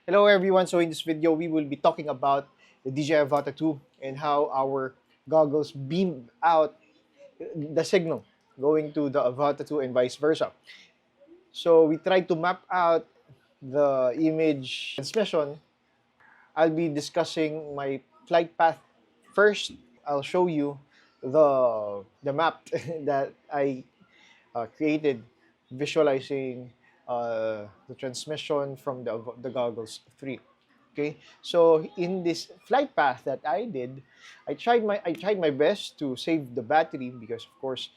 Hello everyone, so in this video we will be talking about the DJI Avata 2 and how our goggles beam out the signal going to the Avata 2 and vice versa. So we tried to map out the image transmission. I'll be discussing my flight path first. I'll show you the map that I created visualizing the transmission from the goggles 3. Okay, so in this flight path that I did, I tried my best to save the battery because of course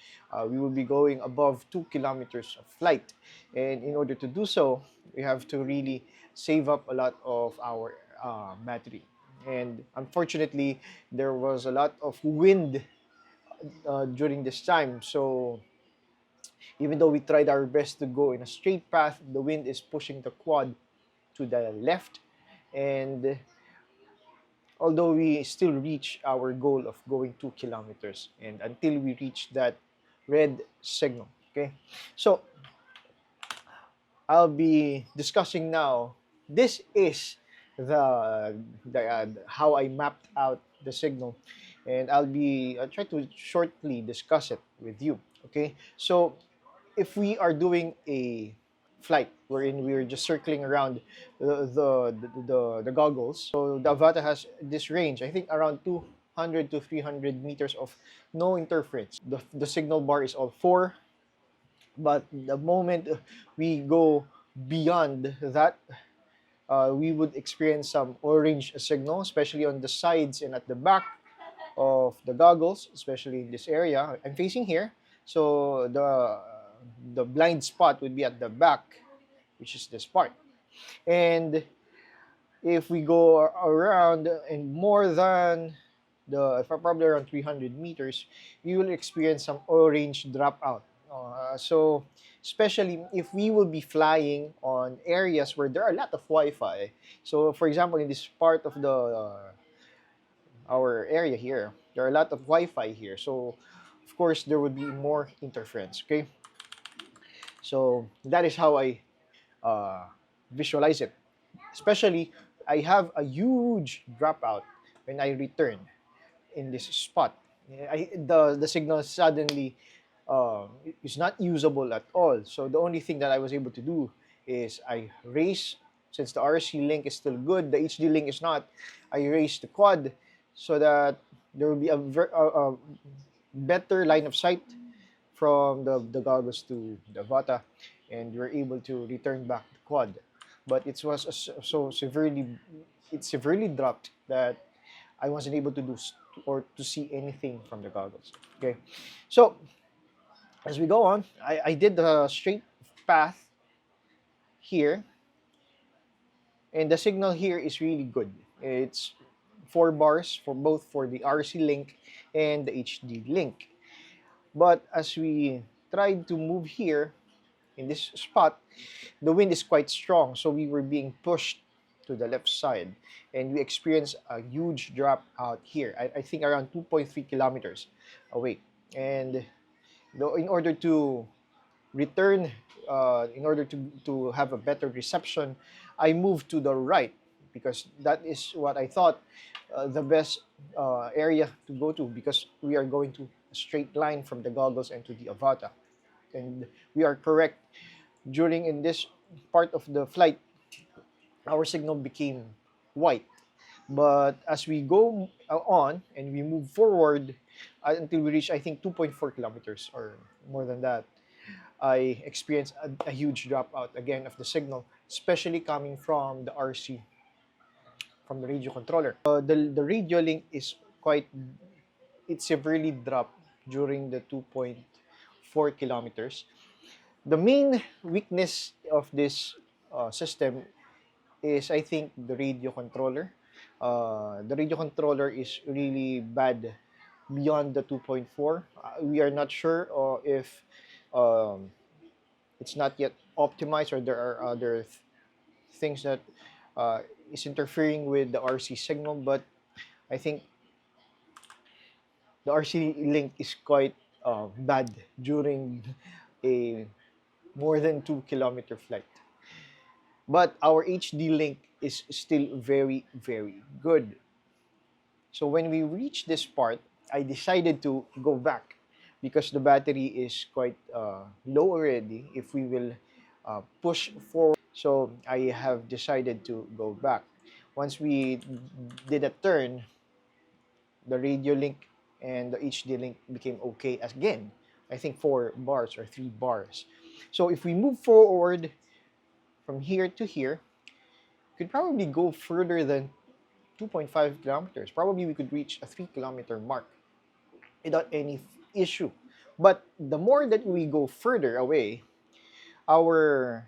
we will be going above 2 kilometers of flight, and in order to do so we have to really save up a lot of our battery. And unfortunately there was a lot of wind during this time, so even though we tried our best to go in a straight path, the wind is pushing the quad to the left. And although we still reach our goal of going 2 kilometers, and until we reach that red signal. Okay, so I'll be discussing now. This is the how I mapped out the signal, and I'll try to shortly discuss it with you. Okay, so if we are doing a flight wherein we're just circling around the goggles, so the Avata has this range, I think around 200 to 300 meters of no interference. The signal bar is all 4, but the moment we go beyond that, we would experience some orange signal, especially on the sides and at the back of the goggles, especially in this area. I'm facing here, so the blind spot would be at the back, which is this part. And if we go around and more than probably around 300 meters, you will experience some orange dropout. So especially if we will be flying on areas where there are a lot of Wi-Fi. So for example, in this part of the our area here, there are a lot of Wi-Fi here. So of course there would be more interference. Okay, so that is how I uh, visualize it. Especially, I have a huge dropout when I return in this spot. The signal suddenly is not usable at all. So the only thing that I was able to do is I raise, since the RC link is still good, the HD link is not. I raise the quad so that there will be a better line of sight from the goggles to the Avata, and you're able to return back the quad. But it was so severely, it severely dropped that I wasn't able to do or to see anything from the goggles. Okay, so as we go on, I did the straight path here, and the signal here is really good. It's 4 bars for both for the RC link and the HD link. But as we tried to move here in this spot, the wind is quite strong, so we were being pushed to the left side, and we experienced a huge drop out here. I think around 2.3 kilometers away. And in order to return, in order to have a better reception, I moved to the right because that is what I thought the best area to go to, because we are going to a straight line from the goggles and to the Avata. And we are correct. During in this part of the flight, our signal became white. But as we go on and we move forward until we reach, I think, 2.4 kilometers or more than that, I experienced a huge dropout again of the signal, especially coming from the RC, from the radio controller. The radio link is quite, it severely dropped during the 2.4 kilometers. The main weakness of this system is, I think, the radio controller. The radio controller is really bad beyond the 2.4. We are not sure if um, it's not yet optimized or there are other things that uh, is interfering with the RC signal, but I think the RC link is quite bad during a more than 2 kilometer flight. But our HD link is still very, very good. So when we reach this part, I decided to go back because the battery is quite low already if we will push forward. So I have decided to go back. Once we did a turn, the radio link and the HD link became okay again. I think 4 bars or 3 bars. So if we move forward from here to here, could probably go further than 2.5 kilometers. Probably we could reach a 3 kilometer mark without any issue. But the more that we go further away, our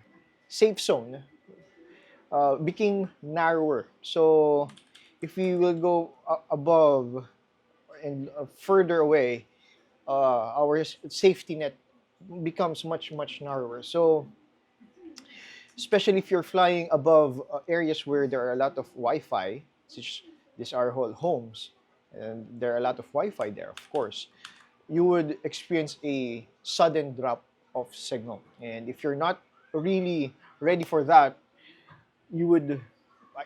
safe zone became narrower. So if we will go above and further away, our safety net becomes much, much narrower. So especially if you're flying above areas where there are a lot of Wi-Fi, such these are whole homes, and there are a lot of Wi-Fi there, of course, you would experience a sudden drop of signal. And if you're not really ready for that, you would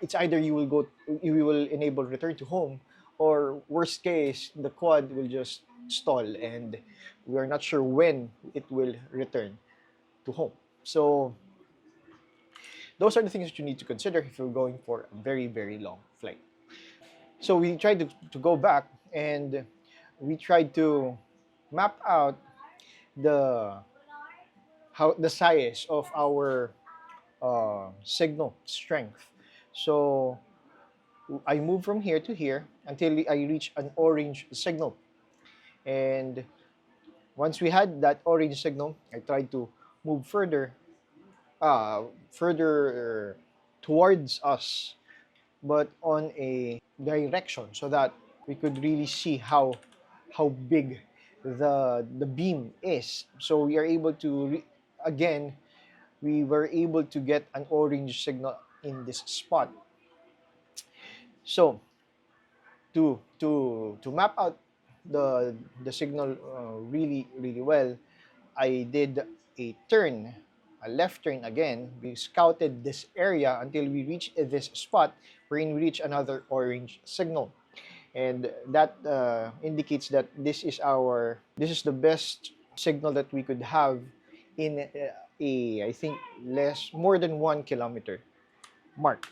it's either you will enable return to home, or worst case, the quad will just stall and we are not sure when it will return to home. So those are the things that you need to consider if you're going for a very, very long flight. So we tried to go back, and we tried to map out the the size of our signal strength. So I moved from here to here until I reached an orange signal. And once we had that orange signal, I tried to move further towards us, but on a direction so that we could really see how big the beam is. So we are able to again we were able to get an orange signal in this spot. So to map out the signal really, really well, I did a left turn again. We scouted this area until we reached this spot wherein we reach another orange signal, and that indicates that this is the best signal that we could have in I think more than 1 kilometer mark.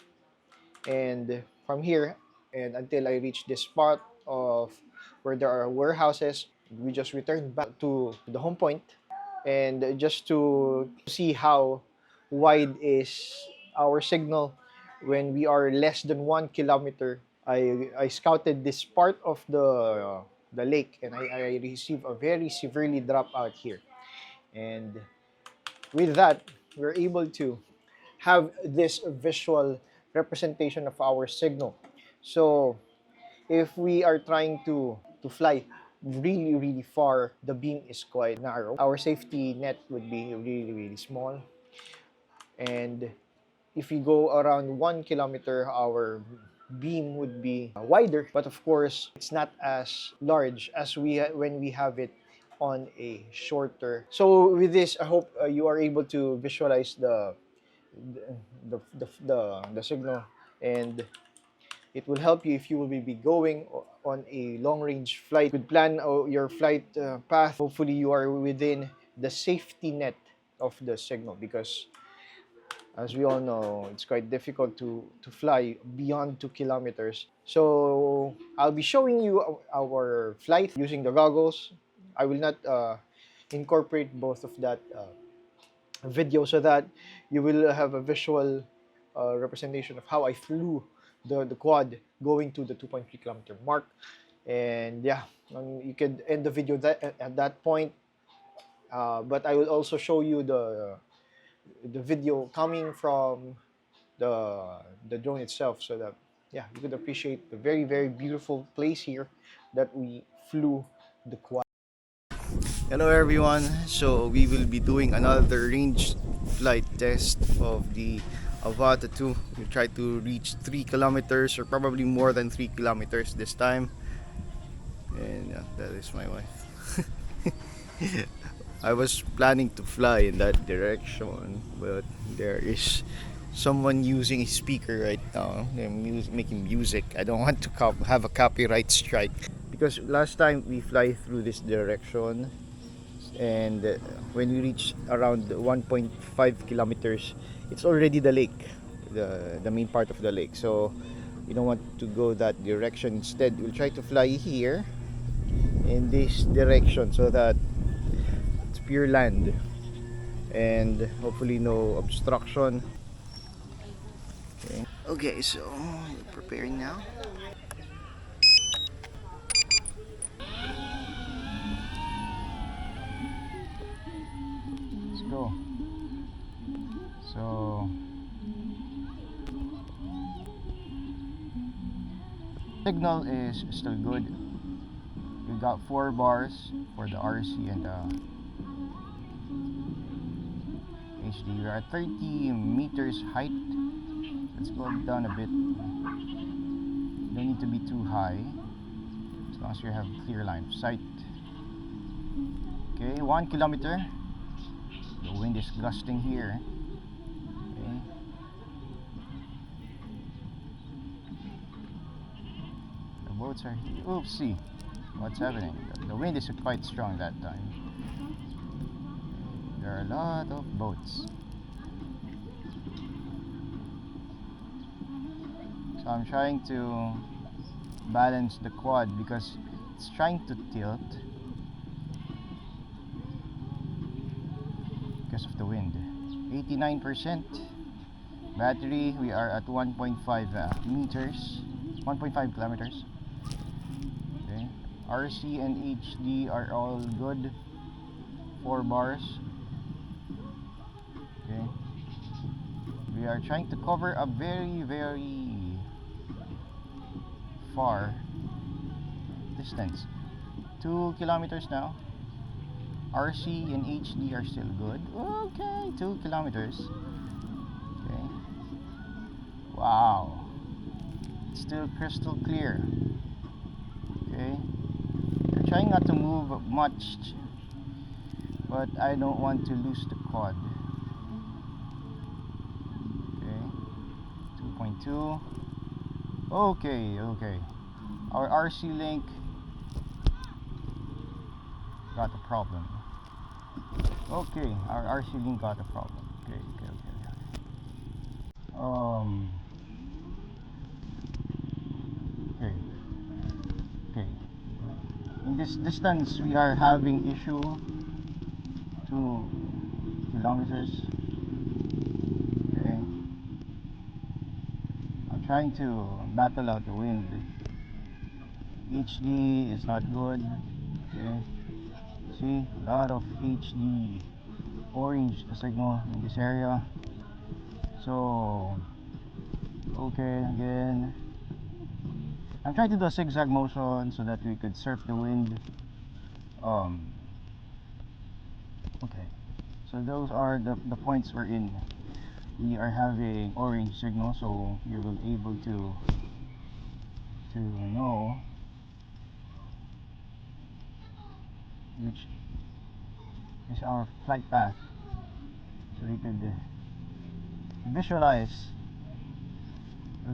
And from here and until I reach this spot of where there are warehouses, we just returned back to the home point, and just to see how wide is our signal when we are less than 1 kilometer. I scouted this part of the lake, and I received a very severely drop out here. And with that, we're able to have this visual representation of our signal. So if we are trying to fly really, really far, the beam is quite narrow. Our safety net would be really, really small. And if we go around 1 kilometer, our beam would be wider. But of course, it's not as large as when we have it on a shorter. So with this, I hope you are able to visualize the signal, and it will help you if you will be going on a long-range flight. You could plan your flight path. Hopefully, you are within the safety net of the signal, because as we all know, it's quite difficult to fly beyond 2 kilometers. So I'll be showing you our flight using the goggles. I will not incorporate both of that video so that you will have a visual representation of how I flew the quad going to the 2.3 kilometer mark. And yeah, you could end the video at that point. But I will also show you the video coming from the drone itself, so that yeah, you could appreciate the very, very beautiful place here that we flew the quad. Hello everyone, so we will be doing another range flight test of the Avata 2. We try to reach 3 kilometers or probably more than 3 kilometers this time. And yeah, that is my wife. I was planning to fly in that direction, but there is someone using a speaker right now. They're making music. I don't want to have a copyright strike because last time we fly through this direction, and when we reach around 1.5 kilometers, it's already the lake, the main part of the lake. So we don't want to go that direction. Instead, we'll try to fly here in this direction so that it's pure land and hopefully no obstruction. Okay, so we're preparing now. Let's go. So signal is still good. We got 4 bars for the RC and the HD. We're at 30 meters height. Let's go down a bit. You don't need to be too high as long as you have clear line of sight. Okay, 1 kilometer. The wind is gusting here. Okay. The boats are here. Oopsie. What's happening? The wind is quite strong that time. There are a lot of boats. So I'm trying to balance the quad because it's trying to tilt because of the wind. 89% battery. We are at 1.5 meters, 1.5 kilometers. Okay. RC and HD are all good. 4 bars. Okay. We are trying to cover a very far distance. 2 kilometers now. RC and HD are still good. Okay, 2 kilometers. Okay. Wow. It's still crystal clear. Okay. We're trying not to move much, but I don't want to lose the quad. Okay. 2.2. Okay. Our RC link got a problem. Okay, our RC link got a problem. Okay. Okay. Okay. In this distance, we are having issue. 2 kilometers. Okay. I'm trying to battle out the wind. HD is not good. Okay. See, a lot of HD orange signal in this area. So, okay, again. I'm trying to do a zigzag motion so that we could surf the wind. Okay. So those are the points we're in. We are having orange signal, so you will be able to know which is our flight path, so we could visualize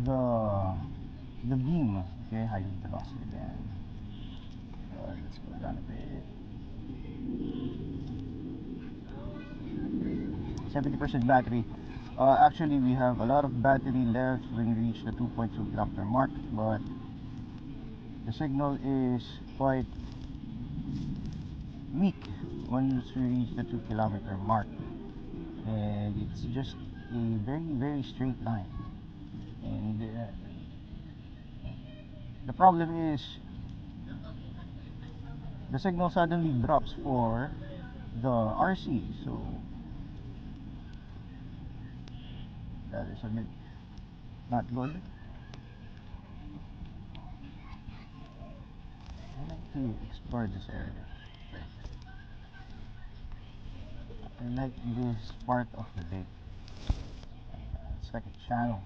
the beam. Okay, high velocity again. Let's go down a bit. 70% battery. Actually, we have a lot of battery left when we reach the 2.2 kilometer mark, but the signal is quite weak once we reach the 2 kilometer mark, and it's just a very straight line. And the problem is the signal suddenly drops for the RC, so that is a bit not good. I like to explore this area. I like this part of the lake. It's like a channel.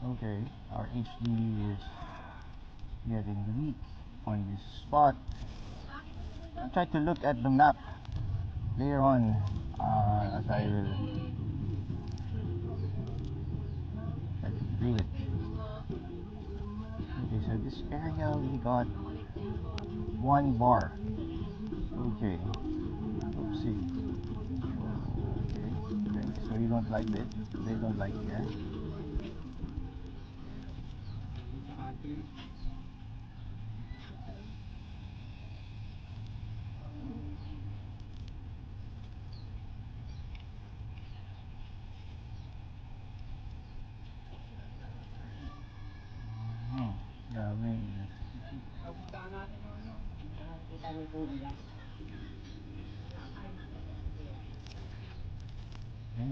Okay, our HD is getting weak. on this spot. I'll try to look at the map later on as I will try to do it. Okay, so this area we got one bar. Okay. Oopsie. Okay. So you don't like it? They don't like here. Grabe.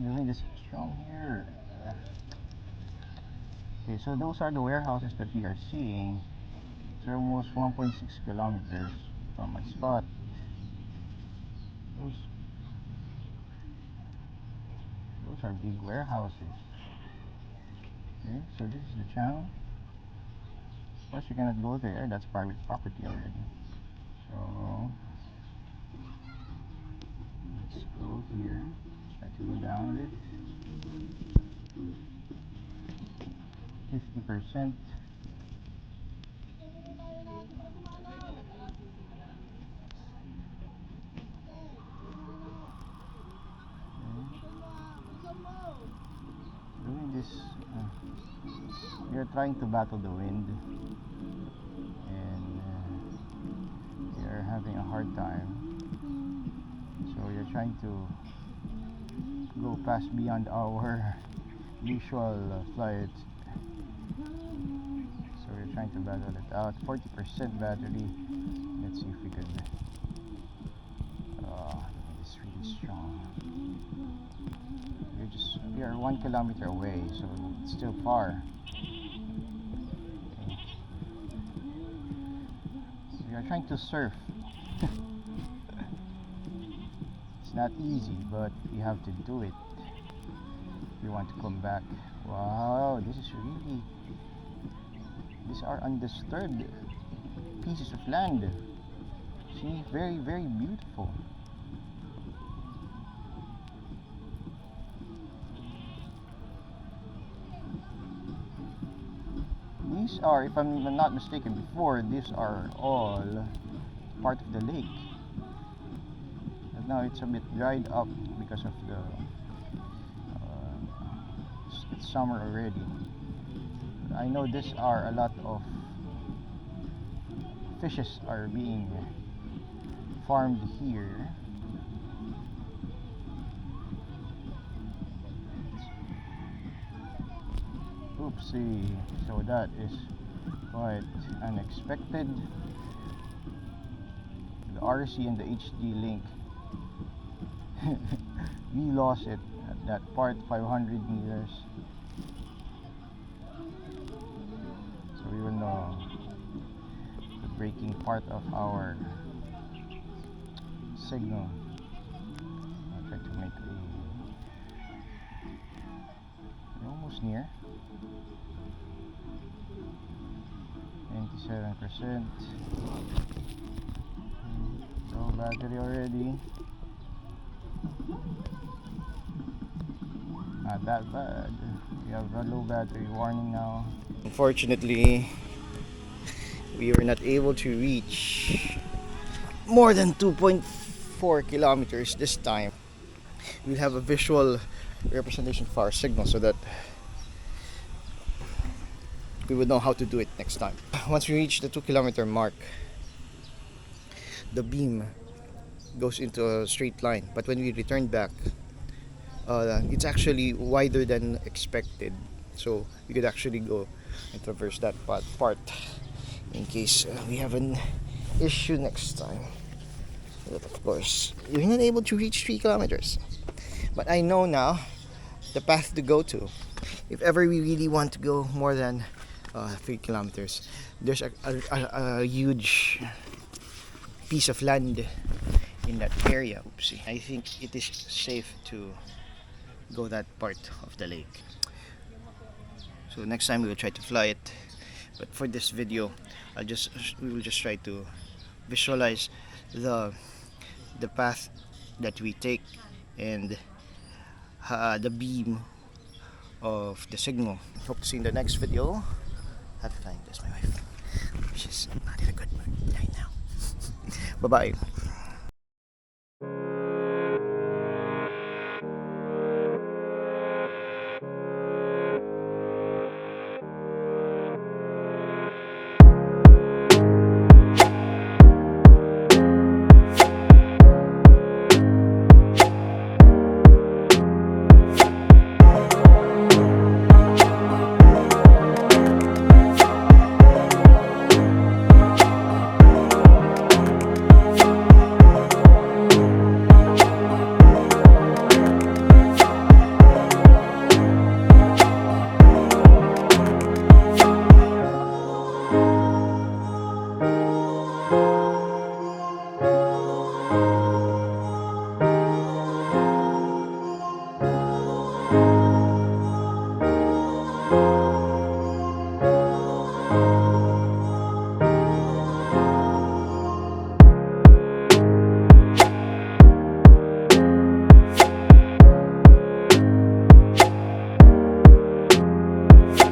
The wind is strong here. Okay, so those are the warehouses that we are seeing. It's almost 1.6 kilometers from my spot. Those are big warehouses. Okay, so this is the channel. Of course, you cannot go there. That's private property already. So let's go here. Try to go down it. 50%. Doing this, we are trying to battle the wind, and we are having a hard time. So we are trying to go past beyond our usual flight. So we're trying to battle it out. 40% battery. Let's see if we could. It's really strong. We are 1 kilometer away, so it's still far. Okay. We are trying to surf. It's not easy, but we have to do it if we want to come back. Wow, this is really, these are undisturbed pieces of land. See, very, very beautiful. These are, if I'm not mistaken before, these are all part of the lake. But now it's a bit dried up because of the it's summer already. I know these are a lot of fishes are being farmed here. Oopsie, so that is quite unexpected. The RC and the HD link. We lost it at that part, 500 meters. So even though the breaking part of our signal, I'll try to make we're almost near. 97%. Low battery already. Not that bad. We have a low battery warning now. Unfortunately, we were not able to reach more than 2.4 kilometers this time. We'll have a visual representation of our signal so that we would know how to do it next time. Once we reach the 2-kilometer mark, the beam goes into a straight line, but when we return back, it's actually wider than expected, so we could actually go and traverse that part in case we have an issue next time. But of course, you're not able to reach 3 kilometers, but I know now the path to go to if ever we really want to go more than 3 kilometers. There's a huge piece of land in that area. Oopsie. I think it is safe to go that part of the lake. So next time we will try to fly it, But for this video, we will just try to visualize the path that we take and the beam of the signal. Hope to see you in the next video. Happy flying. That's my wife. She's not in a good mood right now. Bye bye.